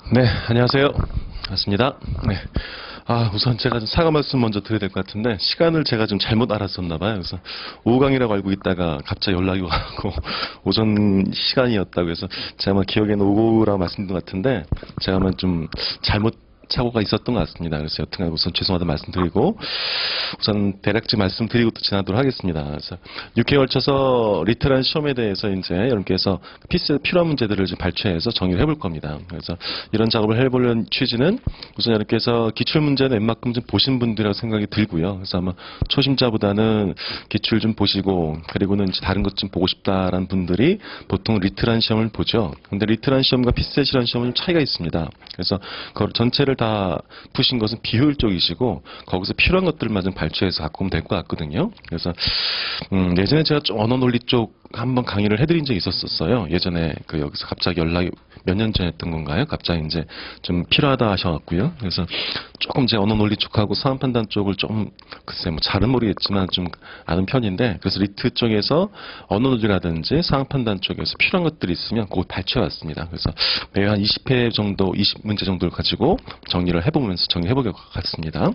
네, 안녕하세요. 반갑습니다. 네. 우선 제가 좀 사과 말씀 먼저 드려야 될 것 같은데, 시간을 제가 좀 잘못 알았었나 봐요. 그래서 오후 강의라고 알고 있다가 갑자기 연락이 와서 오전 시간이었다고 해서 제가 아마 기억에는 오후라고 말씀드린 것 같은데, 제가 아마 좀 잘못 착오가 있었던 것 같습니다. 그래서 여튼간 우선 죄송하다는 말씀드리고, 우선 대략적 말씀드리고 또 지나도록 하겠습니다. 그래서 6개월 걸쳐서 리트란 시험에 대해서 이제 여러분께서 필요한 문제들을 좀 발췌해서 정리를 해볼 겁니다. 그래서 이런 작업을 해보려는 취지는 우선 여러분께서 기출문제는 웬만큼 좀 보신 분들이라고 생각이 들고요. 그래서 아마 초심자보다는 기출 좀 보시고, 그리고는 이제 다른 것 좀 보고 싶다라는 분들이 보통 리트란 시험을 보죠. 근데 리트란 시험과 피셋이라는 시험은 좀 차이가 있습니다. 그래서 그 전체를 다 푸신 것은 비효율적이시고, 거기서 필요한 것들만 좀 발췌해서 갖고 오면 될 것 같거든요. 그래서 예전에 제가 좀 언어 논리 쪽 한번 강의를 해드린 적이 있었어요. 예전에 여기서 갑자기 연락이 몇 년 전에 했던 건가요? 갑자기 이제 좀 필요하다 하셔갖고요. 그래서 조금 제 언어 논리 쪽하고 사안 판단 쪽을 좀 글쎄 뭐 잘은 모르겠지만 좀 아는 편인데, 그래서 리트 쪽에서 언어 논리라든지 사안 판단 쪽에서 필요한 것들이 있으면 그거 발췌해왔습니다. 그래서 매일 한 20회 정도, 20문제 정도를 가지고 정리를 해보면서 정리해보길 같습니다.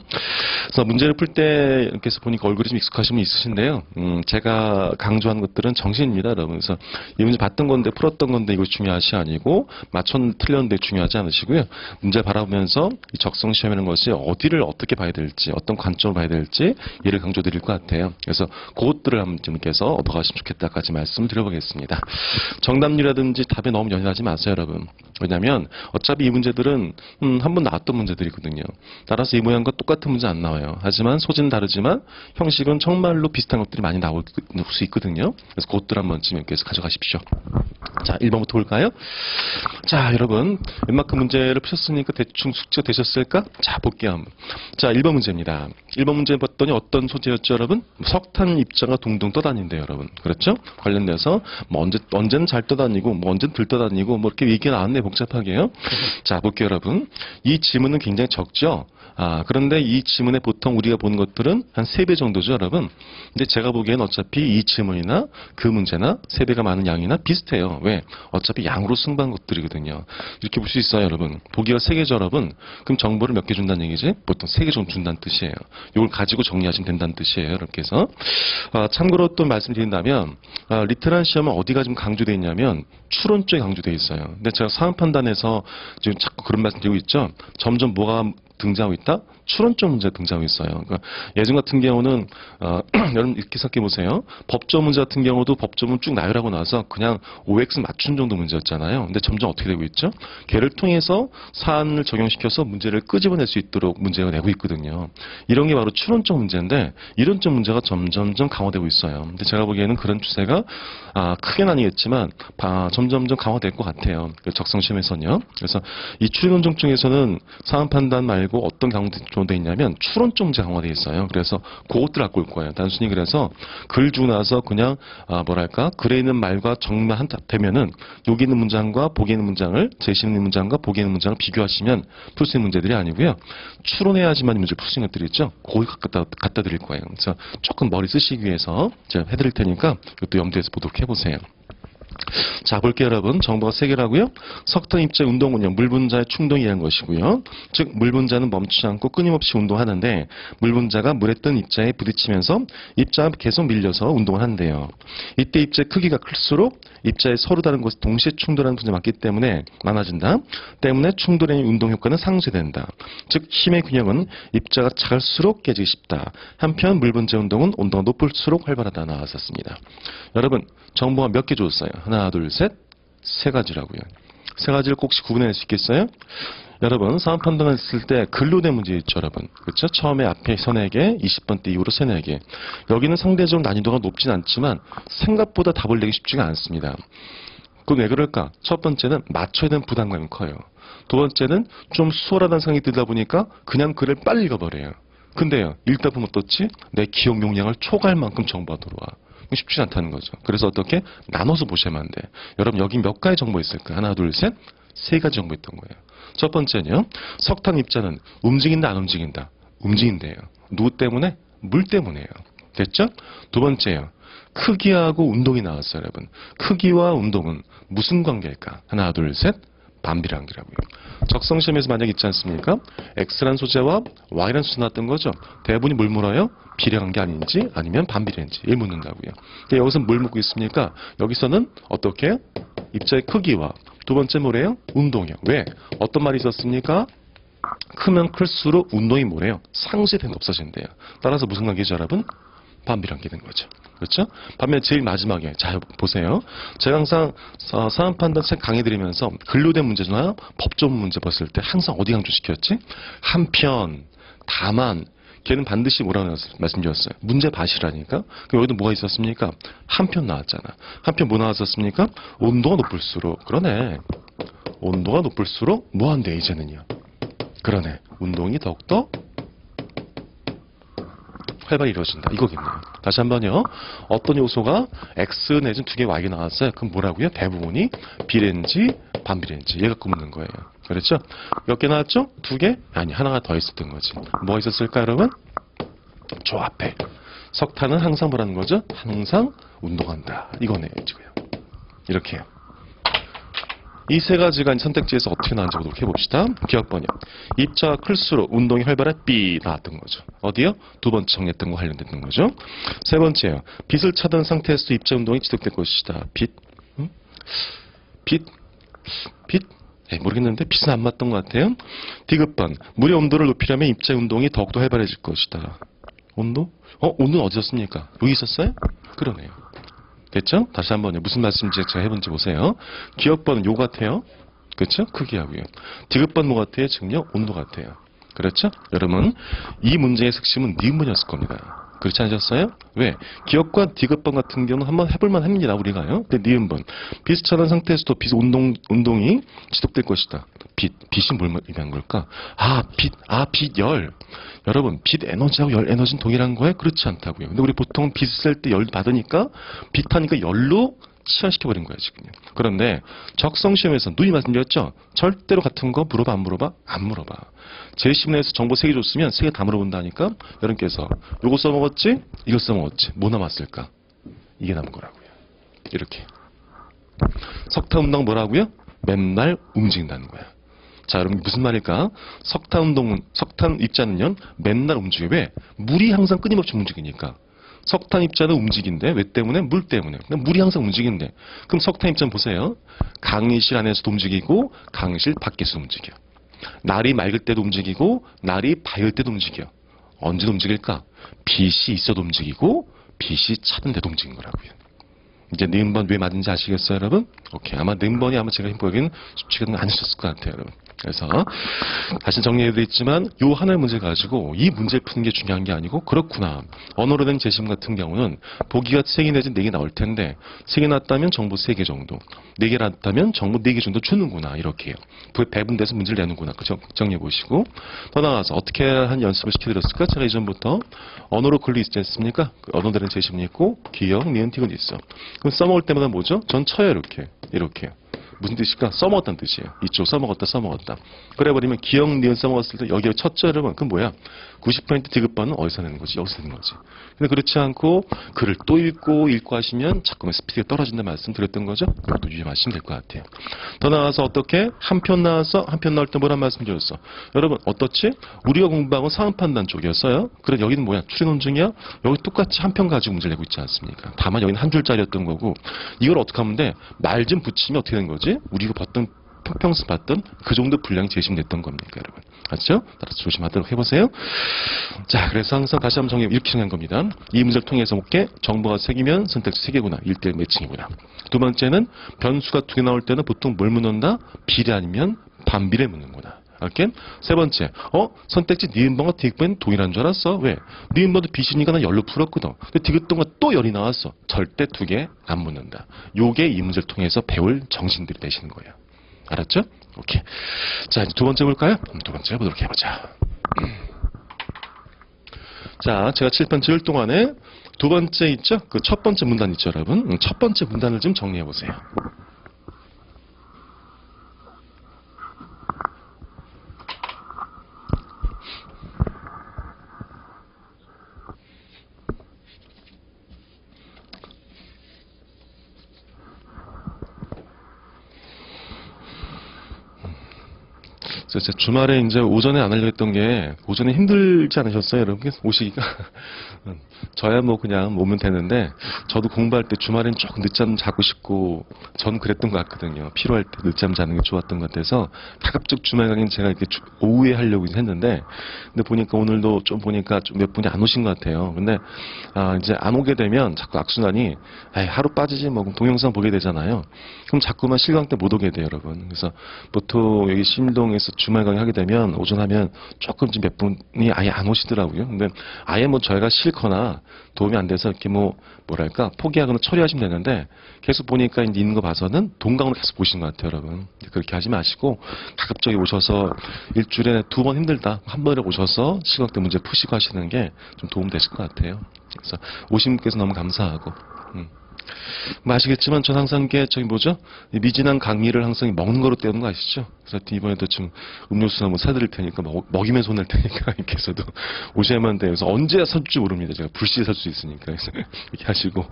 그래서 문제를 풀 때 이렇게 해서 보니까 얼굴이 좀 익숙하신 분 있으신데요. 제가 강조하는 것들은 정신입니다, 여러분. 그래서 이 문제 봤던 건데 풀었던 건데 이거 중요하시 아니고 맞췄는데 틀렸는데 중요하지 않으시고요. 문제를 바라보면서 이 적성 시험이라는 것이 어디를 어떻게 봐야 될지, 어떤 관점을 봐야 될지 이를 강조드릴 것 같아요. 그래서 그것들을 한번 님께서 얻어가시면 좋겠다까지 말씀을 드려보겠습니다. 정답률이라든지 답에 너무 연연하지 마세요, 여러분. 왜냐하면 어차피 이 문제들은 한번 나왔던 문제들이거든요. 따라서 이 모양과 똑같은 문제 안 나와요. 하지만 소지는 다르지만 형식은 정말로 비슷한 것들이 많이 나올 수 있거든요. 그래서 그것들 한번 지금 여기서 가져가십시오. 자, 1번부터 볼까요? 자, 여러분 웬만큼 문제를 푸셨으니까 대충 숙지가 되셨을까? 자, 볼게요. 자, 1번 문제입니다. 1번 문제 봤더니 어떤 소재였죠, 여러분? 석탄 입자가 둥둥 떠다닌대요, 여러분. 그렇죠? 관련돼서 뭐 언제는 잘 떠다니고 뭐 언제는 덜 떠다니고 뭐 이렇게 얘기가 나왔네, 복잡하게요. 자, 볼게요, 여러분. 이 지문은 굉장히 적죠? 그런데 이 지문에 보통 우리가 보는 것들은 한 3배 정도죠, 여러분. 근데 제가 보기에는 어차피 이 지문이나 그 문제나 3배가 많은 양이나 비슷해요. 왜? 어차피 양으로 승부한 것들이거든요. 이렇게 볼 수 있어요, 여러분. 보기가 3개죠, 여러분. 그럼 정보를 몇 개 준다는 얘기지? 보통 3개 정도 준다는 뜻이에요. 이걸 가지고 정리하시면 된다는 뜻이에요, 이렇게 해서. 참고로 또 말씀드린다면, 리트란 시험은 어디가 좀 강조되어 있냐면, 추론 쪽에 강조되어 있어요. 근데 제가 사안 판단에서 지금 자꾸 그런 말씀 드리고 있죠? 점점 뭐가 등장하고 있다? 추론적 문제가 등장하고 있어요. 그러니까 예전 같은 경우는 여러분 이렇게 생각해 보세요. 법조 문제 같은 경우도 법조문 쭉 나열하고 나서 그냥 OX 맞춘 정도 문제였잖아요. 근데 점점 어떻게 되고 있죠? 걔를 통해서 사안을 적용시켜서 문제를 끄집어낼 수 있도록 문제가 내고 있거든요. 이런 게 바로 추론적 문제인데 이론적 문제가 점점점 강화되고 있어요. 근데 제가 보기에는 그런 추세가 크게는 아니겠지만 점점점 강화될 것 같아요. 적성시험에서는요. 그래서 이 추론적 중에서는 사안 판단 말고 어떤 강조되어 있냐면 추론적 문제 강화되어 있어요. 그래서 그것들 갖고 올 거예요. 단순히 그래서 글 주고 나서 그냥 글에 있는 말과 정말 한타 되면은 여기 있는 문장과 보기 있는 문장을 제시 있는 문장과 보기 있는 문장을 비교하시면 풀 수 있는 문제들이 아니고요. 추론해야지만 이 문제를 풀 수 있는 것들이 있죠. 그걸 갖다 드릴 거예요. 그래서 조금 머리 쓰시기 위해서 제가 해드릴 테니까 이것도 염두에서 보도록 해보세요. 자, 볼게요, 여러분. 정보가 3개라고요. 석탄 입자의 운동은요, 물 분자의 충동이라는 것이고요. 즉, 물 분자는 멈추지 않고 끊임없이 운동하는데, 물 분자가 물에 뜬 입자에 부딪히면서 입자가 계속 밀려서 운동을 한대요. 이때 입자의 크기가 클수록 입자의 서로 다른 곳이 동시에 충돌하는 분자가 많기 때문에 많아진다. 때문에 충돌의 운동 효과는 상쇄된다. 즉, 힘의 균형은 입자가 작을수록 깨지기 쉽다. 한편, 물 분자 운동은 온도가 높을수록 활발하다 나왔었습니다. 여러분, 정보가 몇 개 줬어요? 하나, 둘, 셋, 3가지라고요. 3가지를 꼭씩 구분해낼 수 있겠어요? 여러분, 사안 판단을 했을 때 글로 된 문제 있죠, 여러분. 그렇죠? 처음에 앞에 3개, 20번 때 이후로 3개. 여기는 상대적으로 난이도가 높진 않지만 생각보다 답을 내기 쉽지가 않습니다. 그건 왜 그럴까? 첫 번째는 맞춰야 되는 부담감이 커요. 두 번째는 좀 수월하다는 생각이 들다 보니까 그냥 글을 빨리 읽어버려요. 근데요, 읽다 보면 어떻지? 내 기억 용량을 초과할 만큼 정보가 들어와. 쉽지 않다는 거죠. 그래서 어떻게? 나눠서 보셔야만 안 돼. 여러분, 여기 몇 가지 정보 있을까? 하나, 둘, 셋, 3가지 정보 있던 거예요. 첫 번째는요, 석탄 입자는 움직인다, 안 움직인다? 움직인대요. 누구 때문에? 물 때문에요. 됐죠? 두 번째요, 크기하고 운동이 나왔어요, 여러분. 크기와 운동은 무슨 관계일까? 하나, 둘, 셋, 반비례관계라고요. 적성시험에서 만약 있지 않습니까? X란 소재와 Y란 소재 나왔던 거죠. 대부분이 뭘 물어요? 비례관계 아닌지 아니면 반비례인지 를 묻는다고요. 근데 여기서 뭘 묻고 있습니까? 여기서는 어떻게? 입자의 크기와 두 번째 뭐래요? 운동이요. 왜? 어떤 말이 있었습니까? 크면 클수록 운동이 뭐래요? 상쇄된 없어진대요. 따라서 무슨 관계죠, 여러분? 반비례관계 된 거죠. 그렇죠? 반면 제일 마지막에 자 보세요. 제가 항상 사안 판단 책 강의 드리면서 근로된 문제나 법조 문제 봤을 때 항상 어디 강조시켰지? 한편, 다만 걔는 반드시 뭐라고 말씀드렸어요? 문제 바시라니까. 그럼 여기도 뭐가 있었습니까? 한편 나왔잖아. 한편 뭐 나왔었습니까? 온도가 높을수록 그러네. 온도가 높을수록 뭐한대 이제는요? 그러네. 운동이 더욱더 활발히 이루어진다. 이거겠네요. 다시 한번요. 어떤 요소가 X 내지는 두 개 Y가 나왔어요. 그럼 뭐라고요? 대부분이 비례인지 반비례인지 얘 갖고 묻는 거예요. 그렇죠? 몇 개 나왔죠? 두 개? 아니, 하나가 더 있었던 거지. 뭐가 있었을까, 여러분? 조합해. 석탄은 항상 뭐라는 거죠? 항상 운동한다. 이거네요, 지금. 이렇게요. 이 세 가지가 선택지에서 어떻게 나왔는지 보도록 해봅시다. 기억번역. 입자가 클수록 운동이 활발한 B 나왔던 거죠. 어디요? 두 번째 정리했던 거 관련됐던 거죠. 세 번째요. 빛을 차단 상태에서도 입자 운동이 지속될 것이다. 빛? 응? 빛? 빛? 모르겠는데 빛은 안 맞던 것 같아요. 디귿번. 물의 온도를 높이려면 입자 운동이 더욱더 활발해질 것이다. 온도? 온도는 어디 있었습니까? 여기 있었어요? 그러네요. 됐죠? 다시 한번요. 무슨 말씀인지 제가 해본지 보세요. 기억번은 요 같아요. 그렇죠? 크기하고요. 디귿번 뭐 같아요? 지금요? 온도 같아요. 그렇죠? 여러분, 이 문제의 핵심은 니은번이었을 겁니다. 그렇지 않으셨어요? 왜? 기억과 디귿번 같은 경우는 한번 해볼만 합니다. 우리가요. 근데 니은번. 비슷한 상태에서도 빛 운동이 지속될 것이다. 빛이 뭘 의미한 걸까? 빛 열. 여러분, 빛 에너지하고 열 에너지는 동일한 거예요? 그렇지 않다고요. 근데 우리 보통 빛을 쐴 때 열 받으니까 빛하니까 열로 치환시켜버린 거예요, 지금요. 그런데 적성시험에서 누이 말씀드렸죠? 절대로 같은 거 물어봐, 안 물어봐? 안 물어봐. 제10내에서 정보 3개 줬으면 3개 다 물어본다니까? 여러분께서 요거 써먹었지? 이거 써먹었지? 뭐 남았을까? 이게 남은 거라고요. 이렇게. 석탄 운동 뭐라고요? 맨날 움직인다는 거야. 자, 여러분 무슨 말일까? 석탄 입자는요, 맨날 움직여. 왜? 물이 항상 끊임없이 움직이니까. 석탄 입자는 움직인대. 왜 때문에? 물 때문에. 물이 항상 움직인대. 그럼 석탄 입자는 보세요. 강의실 안에서도 움직이고 강의실 밖에서 움직여. 날이 맑을 때도 움직이고 날이 밝을 때도 움직여. 언제 움직일까? 빛이 있어도 움직이고 빛이 차는 데도 움직인 거라고요. 이제 니은번 왜 맞는지 아시겠어요, 여러분? 오케이. 아마 니은번이 제가 보기에는 쉽지는 않으셨을 것 같아요, 여러분. 그래서 다시 정리해드렸지만 요 하나의 문제 가지고 이 문제를 푸는 게 중요한 게 아니고 그렇구나. 언어로 된 재심 같은 경우는 보기가 3개 내지 4개 나올 텐데 3개 났다면 정보 3개 정도 4개 났다면 정보 4개 정도 주는구나. 이렇게요. 배분돼서 문제를 내는구나. 그죠? 정리해보시고 더 나아가서 어떻게 한 연습을 시켜드렸을까? 제가 이전부터 언어로 글이 있지 않습니까? 언어로 된 재심이 있고 기억, 니은, 티귿이 있어. 그럼 써먹을 때마다 뭐죠? 전 쳐요. 이렇게요. 무슨 뜻일까? 써먹었다는 뜻이에요. 이쪽 써먹었다. 그래버리면 기억, 니은 써먹었을 때 여기에 쳤죠, 여러분? 그럼 뭐야? 90% 디귿번은 어디서 내는 거지? 여기서 내는 거지. 근데 그렇지 않고 글을 또 읽고 하시면 자꾸만 스피드가 떨어진다 말씀 드렸던 거죠? 그것도 유념하시면 될 것 같아요. 더 나아가서 어떻게? 한 편 나올 때 뭐란 말씀 드렸어? 여러분 어떻지? 우리가 공부한 건 상황 판단 쪽이었어요. 그래 여기는 뭐야? 추리 논증이야? 여기 똑같이 한 편 가지고 문제를 내고 있지 않습니까? 다만 여기는 한 줄짜리였던 거고 이걸 어떻게 하면 돼? 말 좀 붙이면 어떻게 되는 거지? 우리가 평소 봤던 그 정도 분량이 제시됐던 겁니까, 여러분? 맞죠? 따라서 조심하도록 해보세요. 자, 그래서 항상 다시 한번 이렇게 정리한 겁니다. 이 문제를 통해서 볼게. 정보가 3개면 선택지 3개구나. 1대1 매칭이구나. 두 번째는 변수가 2개 나올 때는 보통 뭘 묻는다? 비례 아니면 반비례 묻는구나. 이렇게. 세 번째, 선택지 니은번과 디귿번은 동일한 줄 알았어. 왜? 니은번도 빛이니까 난 열로 풀었거든. 근데 디귿번과 또 열이 나왔어. 절대 2개 안 묻는다. 요게 이 문제를 통해서 배울 정신들이 되시는 거예요. 알았죠? 오케이. 자, 이제 두 번째 볼까요? 두 번째 보도록 해보자. 자, 제가 칠판 지을 동안에 두 번째 있죠? 그 첫 번째 문단 있죠, 여러분? 첫 번째 문단을 좀 정리해 보세요. 그래서 제가 주말에 이제 오전에 안 하려고 했던 게, 오전에 힘들지 않으셨어요, 여러분? 오시기가? 저야 뭐 그냥 오면 되는데, 저도 공부할 때 주말엔 조금 늦잠 자고 싶고, 전 그랬던 것 같거든요. 피로할 때 늦잠 자는 게 좋았던 것 같아서, 가급적 주말 강의는 제가 이렇게 오후에 하려고 했는데, 근데 보니까 오늘도 좀 보니까 좀 몇 분이 안 오신 것 같아요. 근데, 이제 안 오게 되면 자꾸 악순환이, 하루 빠지지 뭐, 동영상 보게 되잖아요. 그럼 자꾸만 실강 때 못 오게 돼요, 여러분. 그래서 보통 여기 신동에서 주말 강의 하게 되면 오전 하면 조금 몇 분이 아예 안 오시더라고요. 근데 아예 뭐 저희가 싫거나 도움이 안 돼서 이렇게 뭐랄까 포기하거나 처리하시면 되는데 계속 보니까 이제 있는 거 봐서는 동강으로 계속 보시는 것 같아요, 여러분. 그렇게 하지 마시고 가급적이 오셔서 일주일에 2번 힘들다 한 번에 오셔서 시각 때 문제 푸시고 하시는 게 좀 도움 되실 것 같아요. 그래서 오신 분께서 너무 감사하고. 뭐 아시겠지만 전 항상 이 미진한 강의를 항상 먹는 거로 때우는 거 아시죠? 그래서 이번에도 좀 음료수나 뭐 사드릴 테니까 먹이면서 혼낼 테니까 이렇게 해서도 오셔야만 돼요. 그래서 언제 설지 모릅니다. 제가 불시에 설 수 있으니까. 그래서 이렇게 하시고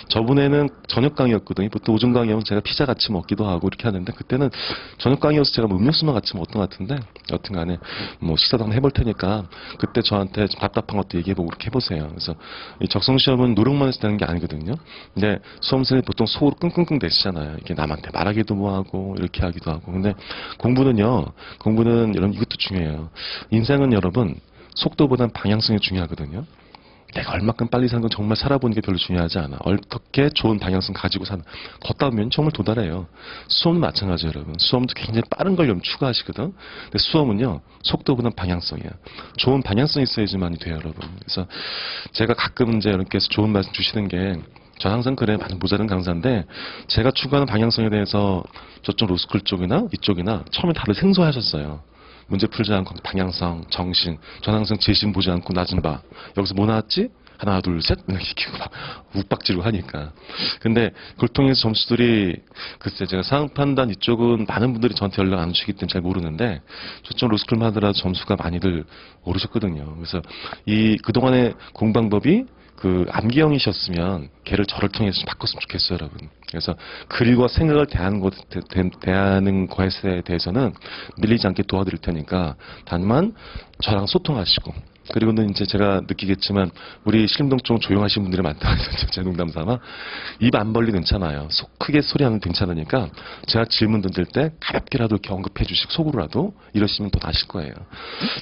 저번에는 저녁 강의였거든요. 보통 오전 강의하면 제가 피자 같이 먹기도 하고 이렇게 하는데 그때는 저녁 강의여서 제가 뭐 음료수만 같이 먹었던 것 같은데 여튼간에 뭐 식사도 한번 해볼 테니까 그때 저한테 좀 답답한 것도 얘기해보고 그렇게 해보세요. 그래서 이 적성시험은 노력만 해서 되는 게 아니거든요. 근데 수험생이 보통 속으로 끙끙끙 대시잖아요. 이렇게 남한테 말하기도 뭐하고 이렇게 하기도 하고. 근데 공부는 여러분 이것도 중요해요. 인생은 여러분 속도보단 방향성이 중요하거든요. 내가 얼마큼 빨리 사는 건 정말 살아보는 게 별로 중요하지 않아. 어떻게 좋은 방향성 가지고 사는. 걷다 보면 정말 도달해요. 수험도 마찬가지예요, 여러분. 수험도 굉장히 빠른 걸 좀 추구하시거든. 근데 수험은요, 속도보다는 방향성이에요. 좋은 방향성이 있어야지만이 돼요, 여러분. 그래서 제가 가끔 이제 여러분께서 좋은 말씀 주시는 게 전 항상 그래 많은 모자른 강사인데 제가 추구하는 방향성에 대해서 저쪽 로스쿨 쪽이나 이쪽이나 처음에 다들 생소하셨어요. 문제 풀지 않고 방향성, 정신. 전 항상 제심 보지 않고 낮은 바. 여기서 뭐 나왔지? 하나, 둘, 셋? 이렇게 시키고 막 욱박지르고 하니까. 근데 그걸 통해서 점수들이 글쎄 제가 상황 판단 이쪽은 많은 분들이 저한테 연락 안 주시기 때문에 잘 모르는데 저쪽 로스쿨만 하더라도 점수가 많이들 오르셨거든요. 그래서 그동안의 공방법이 암기형이셨으면 걔를 저를 통해서 좀 바꿨으면 좋겠어요, 여러분. 그래서 글과 생각을 대하는 것에 대해서는 밀리지 않게 도와드릴 테니까 다만 저랑 소통하시고 그리고는 이제 제가 느끼겠지만 우리 신림동 쪽 조용하신 분들이 많다. 제 농담 삼아 입 안 벌리 괜찮아요. 크게 소리하면 괜찮으니까 제가 질문 던질 때 가볍게라도 이렇게 언급해 주시고 속으로라도 이러시면 또 나실 거예요.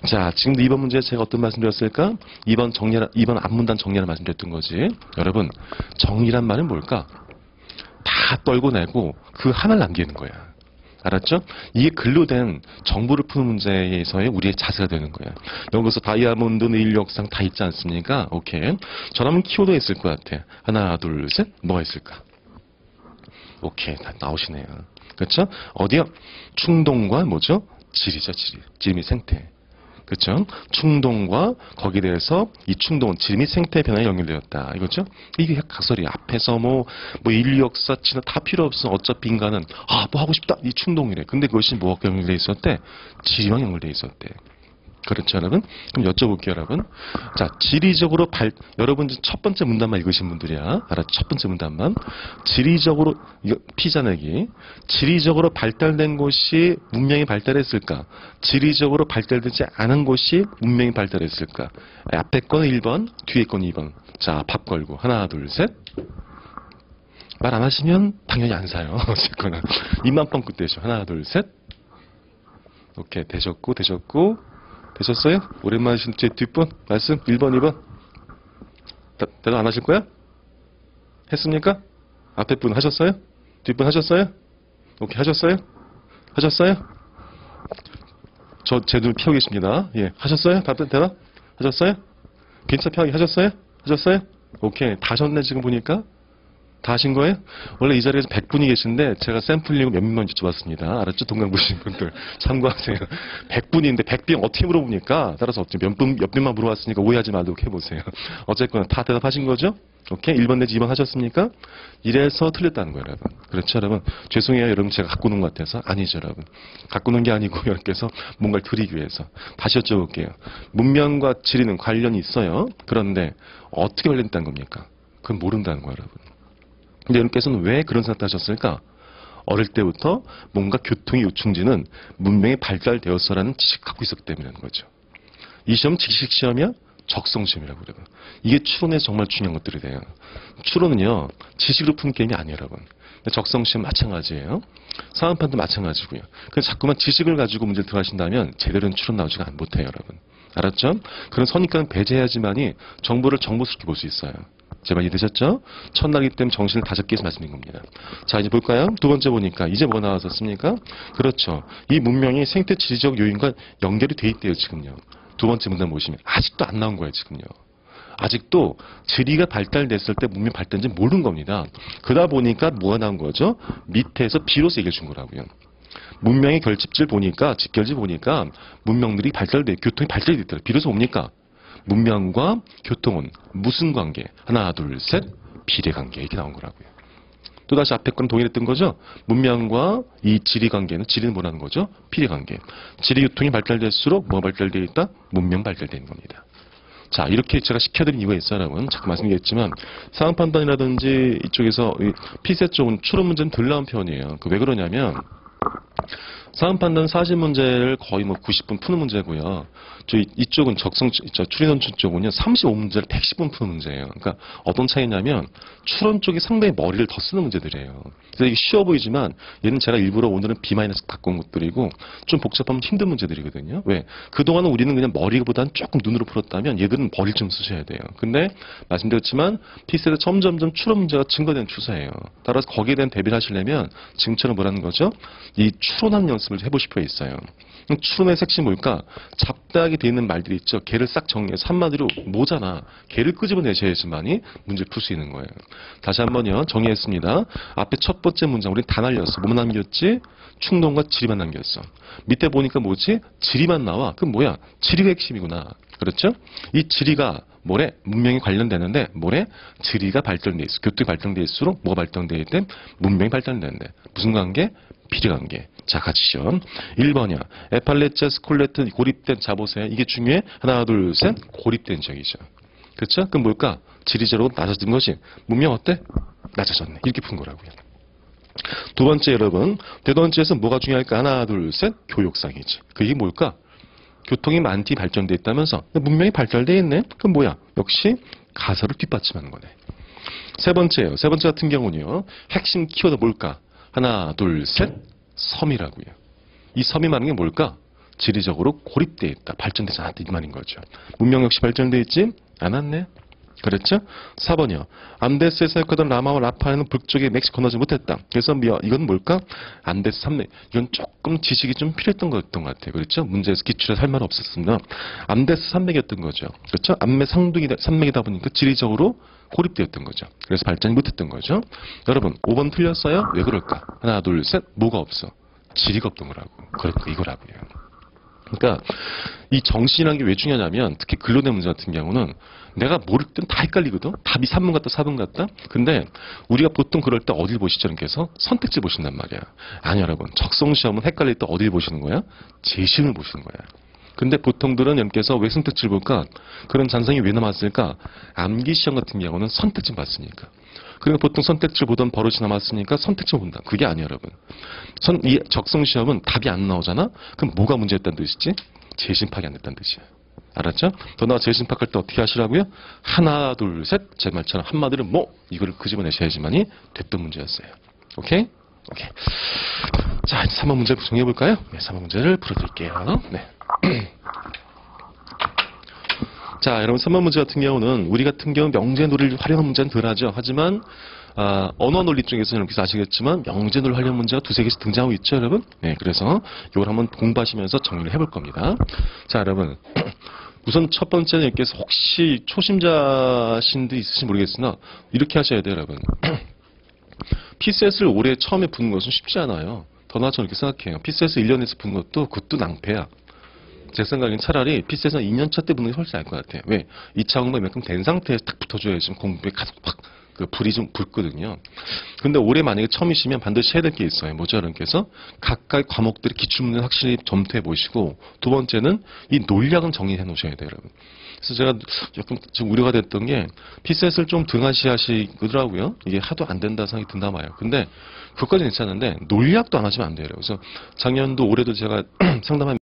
자, 지금도 2번 문제 제가 어떤 말씀 드렸을까? 2번 앞문단 정리하는 말씀 드렸던 거지. 여러분, 정리란 말은 뭘까? 다 떨고내고 그 하나를 남기는 거야. 알았죠? 이게 글로 된 정보를 푸는 문제에서의 우리의 자세가 되는 거예요. 여기서 다이아몬드 인력상 다 있지 않습니까? 오케이. 저라면 키워드가 있을 것 같아. 하나, 둘, 셋. 뭐가 있을까? 오케이. 다 나오시네요. 그렇죠? 어디요? 충동과 뭐죠? 질이죠, 질. 질 및 생태. 그렇죠? 충동과 거기에 대해서 이 충동은 질 및 생태 변화에 연결되었다. 이거죠? 이게 각설이 앞에서 뭐 인류 역사 지나 다 필요 없어. 어차피 인간은 뭐 하고 싶다. 이 충동이래. 근데 그것이 뭐와 연결돼 있었대? 질이랑 연결돼 있었대. 그렇죠, 여러분? 그럼 여쭤볼게요, 여러분. 자, 지리적으로 여러분 첫 번째 문단만 읽으신 분들이야. 알았죠? 첫 번째 문단만. 지리적으로, 피자내기. 지리적으로 발달된 곳이 문명이 발달했을까? 지리적으로 발달되지 않은 곳이 문명이 발달했을까? 앞에 건 1번, 뒤에 건 2번. 자, 밥 걸고. 하나, 둘, 셋. 말 안 하시면 당연히 안 사요. 어쨌거나. 입만 뻥끗 대죠. 하나, 둘, 셋. 오케이. 되셨고. 되셨어요? 오랜만에 하신 제 뒷분 말씀 1번, 2번 대답 안 하실 거야? 했습니까? 앞에 분 하셨어요? 뒷분 하셨어요? 오케이, 하셨어요? 제 눈 피하고 계십니다. 예, 하셨어요? 대답? 하셨어요? 괜찮 편하게 하셨어요? 오케이, 다 하셨네 지금 보니까. 다 하신 거예요? 원래 이 자리에서 100분이 계신데 제가 샘플링을 몇 명만 여쭤봤습니다. 알았죠? 동강 보신 분들 참고하세요. 100분인데 100명 어떻게 물어보니까 따라서 몇 분만 물어봤으니까 오해하지 말도록 해보세요. 어쨌거나 다 대답하신 거죠? 오케이? 1번 내지 2번 하셨습니까? 이래서 틀렸다는 거예요, 여러분. 그렇죠, 여러분? 죄송해요, 여러분. 제가 갖고 노는 것 같아서. 아니죠, 여러분. 갖고 노는 게 아니고 여러분께서 뭔가를 드리기 위해서. 다시 여쭤볼게요. 문명과 지리는 관련이 있어요. 그런데 어떻게 관련있다는 겁니까? 그건 모른다는 거예요, 여러분. 근데 여러분께서는 왜 그런 생각을 하셨을까? 어릴 때부터 뭔가 교통의 요충지는 문명이 발달되었어라는 지식을 갖고 있었기 때문이라는 거죠. 이 시험은 지식 시험이야? 적성 시험이라고 그래요. 이게 추론에서 정말 중요한 것들이 돼요. 추론은요, 지식으로 푸는 게임이 아니에요, 여러분. 적성 시험 마찬가지예요. 사원판도 마찬가지고요. 그래서 자꾸만 지식을 가지고 문제를 들어가신다면 제대로 된 추론 나오지가 못해요, 여러분. 알았죠? 그런 선입견은 배제해야지만이 정보를 정보스럽게 볼 수 있어요. 제 말 이해되셨죠? 첫날이기 때문에 정신을 다잡기 위해서 말씀드린 겁니다. 자, 이제 볼까요? 두 번째 보니까 이제 뭐가 나왔었습니까? 그렇죠. 이 문명이 생태 지리적 요인과 연결이 돼 있대요, 지금요. 두 번째 문단 보시면 아직도 안 나온 거예요, 지금요. 아직도 지리가 발달됐을 때 문명이 발달인지 모르는 겁니다. 그러다 보니까 뭐가 나온 거죠? 밑에서 비로소 얘기해 준 거라고요. 문명의 결집지를 보니까, 집결지 보니까 문명들이 교통이 발달이 됐더라고요. 비로소 뭡니까? 문명과 교통은 무슨 관계? 하나, 둘, 셋, 비례관계. 이렇게 나온 거라고요. 또다시 앞에 거랑 동일했던 거죠? 문명과 이 지리 관계는, 지리는 뭐라는 거죠? 비례관계. 지리 교통이 발달될수록 뭐가 발달되어 있다? 문명 발달되는 겁니다. 자, 이렇게 제가 시켜드린 이유가 있어요, 여러분. 자꾸 말씀드렸지만 상황 판단이라든지 이쪽에서 피세 쪽은 추론 문제는 덜 나온 편이에요. 왜 그러냐면 상황 판단 40문제를 거의 90분 푸는 문제고요. 이쪽은 추리논 쪽은요 35문제를 110분 푸는 문제예요. 그러니까 어떤 차이냐면 추론 쪽이 상당히 머리를 더 쓰는 문제들이에요. 그래서 이게 쉬워 보이지만 얘는 제가 일부러 오늘은 B- 갖고 온 것들이고 좀 복잡하면 힘든 문제들이거든요. 왜? 그동안은 우리는 그냥 머리보다는 조금 눈으로 풀었다면 얘들은 머리를 좀 쓰셔야 돼요. 근데 말씀드렸지만 피스에서 점점점 추론 문제가 증가되는 추세예요. 따라서 거기에 대한 대비를 하시려면 지금처럼 뭐라는 거죠? 이 추론하는 연습을 해보실 필요가 있어요. 추론의 핵심이 뭘까? 잡다하게 되어 있는 말들이 있죠. 걔를 싹 정리해서 한마디로 뭐잖아. 걔를 끄집어내셔야지만이 문제를 풀 수 있는 거예요. 다시 한번요. 정리했습니다. 앞에 첫 번째 문장 우린 다 날렸어. 뭐만 남겼지? 충동과 지리만 남겼어. 밑에 보니까 뭐지? 지리만 나와. 그럼 뭐야? 지리가 핵심이구나. 그렇죠? 이 지리가 뭐래? 문명이 관련되는데 뭐래? 지리가 발달돼 있어. 교통이 발달돼 있을수록 뭐가 발달돼 있대? 문명이 발달되는데. 무슨 관계? 비례관계. 자, 같이 시험. 1번이야. 에팔레체 스콜레트 고립된 자보세요. 이게 중요해. 하나, 둘, 셋. 고립된 적이죠. 그렇죠? 그럼 뭘까? 지리적으로 낮아진 것이. 문명 어때? 낮아졌네. 이렇게 푼 거라고요. 두 번째 여러분. 대던지에서 뭐가 중요할까? 하나, 둘, 셋. 교육상이지. 그게 뭘까? 교통이 많이 발전돼 있다면서. 문명이 발달돼 있네. 그럼 뭐야? 역시 가설을 뒷받침하는 거네. 세 번째예요. 세 번째 같은 경우는요. 핵심 키워드 뭘까? 하나, 둘, 셋. 섬이라고요. 이 섬이 말하는 게 뭘까? 지리적으로 고립되어 있다. 발전되지 않았다. 이 말인 거죠. 문명 역시 발전되어 있지? 않았네. 그렇죠? 4번이요. 안데스에서 사역하던 라마와 라파에는 북쪽에 멕시코 건너지 못했다. 그래서 이건 뭘까? 안데스 산맥. 이건 조금 지식이 좀 필요했던 거였던 것 같아요. 그렇죠? 문제에서 기출에서 할 말 없었습니다. 안데스 산맥이었던 거죠. 그렇죠? 안메 산맥이다 보니까 지리적으로 고립되었던 거죠. 그래서 발전이 못했던 거죠. 여러분 5번 틀렸어요? 왜 그럴까? 하나, 둘, 셋. 뭐가 없어? 지리가 없던 거라고. 그러니까 이거라고요. 그러니까 이 정신이라는 게 왜 중요하냐면 특히 근로대 문제 같은 경우는 내가 모를 땐 다 헷갈리거든. 답이 3번 같다 4번 같다. 근데 우리가 보통 그럴 때 어딜 보시죠? 그래서 선택지 보신단 말이야. 아니 여러분 적성시험은 헷갈릴 때 어딜 보시는 거야? 제시문을 보시는 거야. 근데 보통들은 여러분께서 왜 선택지를 볼까? 그런 잔상이 왜 남았을까? 암기시험 같은 경우는 선택지 봤으니까. 그러니까 보통 선택지를 보던 버릇이 남았으니까 선택지를 본다. 그게 아니에요, 여러분. 이 적성시험은 답이 안 나오잖아? 그럼 뭐가 문제였다는 뜻이지? 재심 파악이 안 됐다는 뜻이야. 알았죠? 더 나아 재심 파악할 때 어떻게 하시라고요? 하나, 둘, 셋. 제 말처럼 한마디로 뭐? 이거를 끄집어내셔야지만이 됐던 문제였어요. 오케이? 오케이. 자, 이제 3번 문제 정리해볼까요? 네, 3번 문제를 풀어드릴게요. 네. 자, 여러분 3번 문제 같은 경우는 우리 같은 경우 명제놀이를 활용한 문제는 덜하죠. 하지만 언어 논리 쪽에서는 여러분께서 아시겠지만 명제놀이 활용 문제가 두세 개씩 등장하고 있죠, 여러분. 네, 그래서 이걸 한번 공부하시면서 정리를 해볼 겁니다. 자, 여러분 우선 첫 번째는 여러분께서 혹시 초심자신도 있으신지 모르겠으나 이렇게 하셔야 돼요, 여러분. PCS를 올해 처음에 푸는 것은 쉽지 않아요. 더 나아 저는 이렇게 생각해요. PCS 1년에서 푸는 그것도 낭패야. 제 생각엔 차라리 PCS는 2년차 때 붙는 게 훨씬 나을 것 같아요. 왜? 2차 공부가 이만큼 된 상태에서 딱 붙어줘야지 공부에 가득 팍 그 불이 좀 붙거든요. 근데 올해 만약에 처음이시면 반드시 해야 될 게 있어요. 뭐죠, 여러분께서? 각각 과목들의 기출문을 확실히 점토해 보시고, 두 번째는 이 논략은 정리해 놓으셔야 돼요, 여러분. 그래서 제가 조금 좀 우려가 됐던 게, 피셋을 좀 등하시더라고요. 이게 하도 안 된다 생각이 든다 봐요. 근데, 그것까지 괜찮은데, 논략도 안 하시면 안 돼요. 그래서 작년도 올해도 제가 상담한